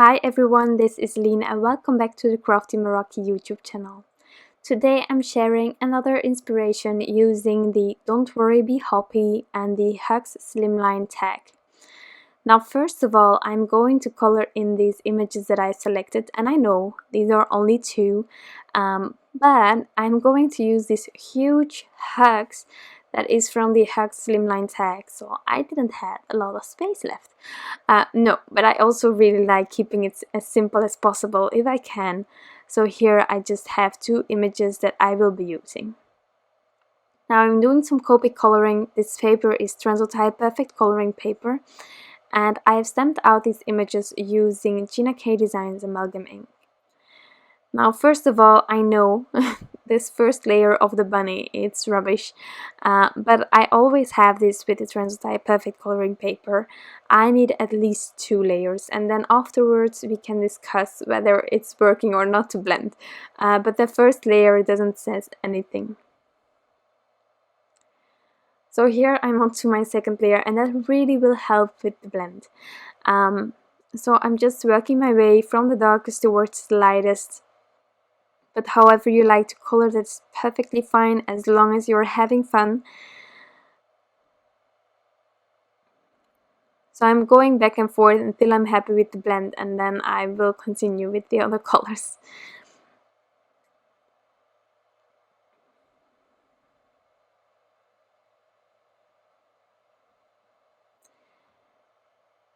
Hi everyone, this is Lina and welcome back to the Crafty Meraki YouTube channel. Today I'm sharing another inspiration using the Don't Worry Be Hoppy and the Hugs Slimline Tag. Now first of all, I'm going to color in these images that I selected, and I know these are only two, but I'm going to use this huge hugs that is from the Hugs Slimline Tag, so I didn't have a lot of space left. No, but I also really like keeping it as simple as possible if I can, so here I just have two images that I will be using. Now I'm doing some Copic coloring. This paper is Transotype perfect coloring paper, and I have stamped out these images using Gina Design's Amalgam ink. Now first of all, I know this first layer of the bunny, it's rubbish, but I always have this with the Transotype perfect coloring paper. I need at least two layers, and then afterwards we can discuss whether it's working or not to blend, but the first layer doesn't say anything. So here I'm on to my second layer, and that really will help with the blend. So I'm just working my way from the darkest towards the lightest, but however you like to color, that's perfectly fine as long as you're having fun. So I'm going back and forth until I'm happy with the blend, and then I will continue with the other colors.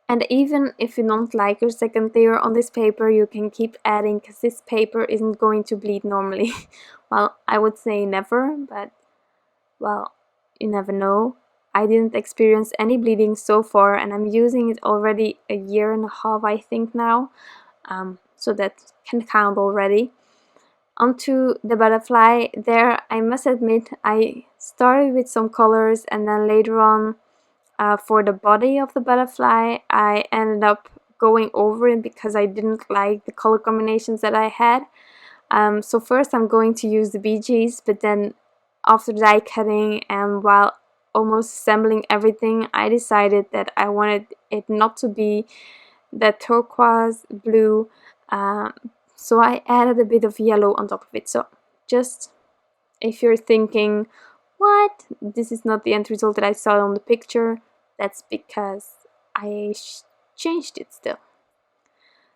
And even if you don't like your second layer on this paper, you can keep adding, because this paper isn't going to bleed normally. Well, I would say never, but well, you never know. I didn't experience any bleeding so far, and I'm using it already a year and a half, I think now, so that can count already. Onto the butterfly. There, I must admit, I started with some colors, and then later on, for the body of the butterfly, I ended up going over it because I didn't like the color combinations that I had. So first I'm going to use the BGs, but then after die cutting and while almost assembling everything, I decided that I wanted it not to be the turquoise blue, so I added a bit of yellow on top of it. So just if you're thinking, what? This is not the end result that I saw on the picture, that's because I changed it still.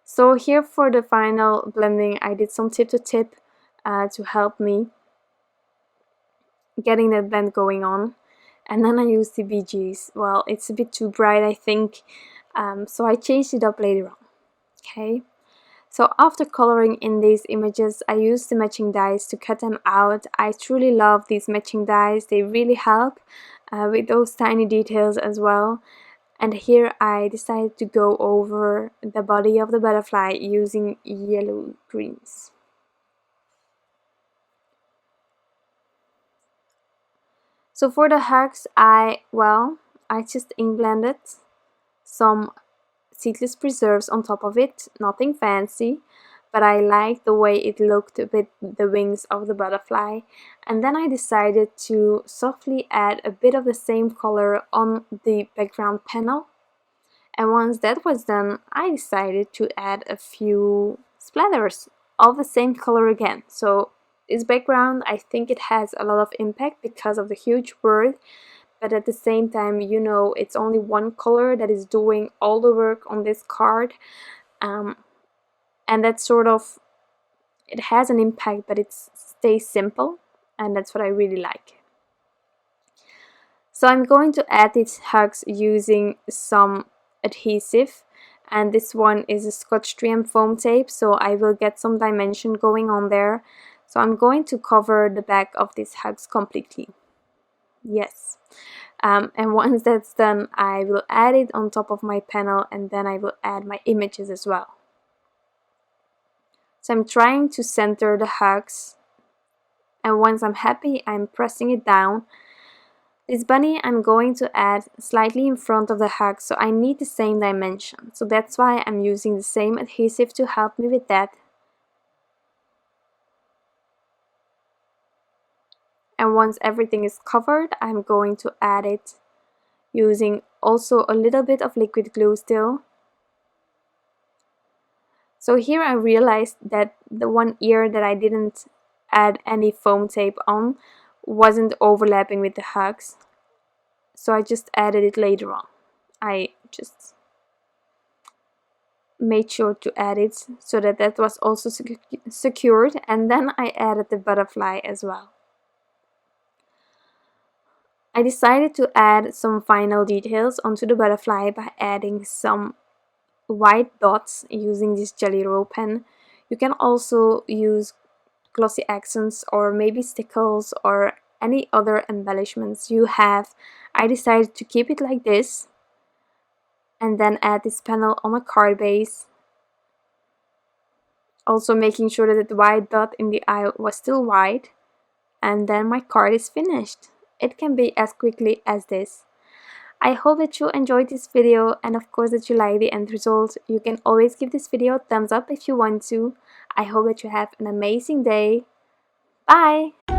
So here for the final blending, I did some tip to tip to help me getting that blend going on. And then I used the BGs. Well, it's a bit too bright, I think, so I changed it up later on. Okay. So after coloring in these images, I used the matching dies to cut them out. I truly love these matching dies. They really help with those tiny details as well. And here I decided to go over the body of the butterfly using yellow greens. So for the hugs, I just ink blended some Seedless preserves on top of it, nothing fancy, but I liked the way it looked with the wings of the butterfly. And then I decided to softly add a bit of the same color on the background panel. And once that was done, I decided to add a few splatters of the same color again. So this background, I think it has a lot of impact because of the huge word, but at the same time, you know, it's only one color that is doing all the work on this card, and that sort of, it has an impact, but it stays simple, and that's what I really like. So I'm going to add these hugs using some adhesive, and this one is a Scotch 3M foam tape, so I will get some dimension going on there. So I'm going to cover the back of these hugs completely. Yes. And once that's done, I will add it on top of my panel, and then I will add my images as well. So I'm trying to center the hugs, and once I'm happy, I'm pressing it down. This bunny I'm going to add slightly in front of the hug, so I need the same dimension. So that's why I'm using the same adhesive to help me with that. And once everything is covered, I'm going to add it using also a little bit of liquid glue still. So here I realized that the one ear that I didn't add any foam tape on wasn't overlapping with the hugs, so I just added it later on. I just made sure to add it so that that was also secured, and then I added the butterfly as well. I decided to add some final details onto the butterfly by adding some white dots using this Jelly Roll pen. You can also use glossy accents or maybe stickles or any other embellishments you have. I decided to keep it like this and then add this panel on a card base, also making sure that the white dot in the eye was still white, and then my card is finished. It can be as quickly as this. I hope that you enjoyed this video and of course that you like the end result. You can always give this video a thumbs up if you want to. I hope that you have an amazing day. Bye!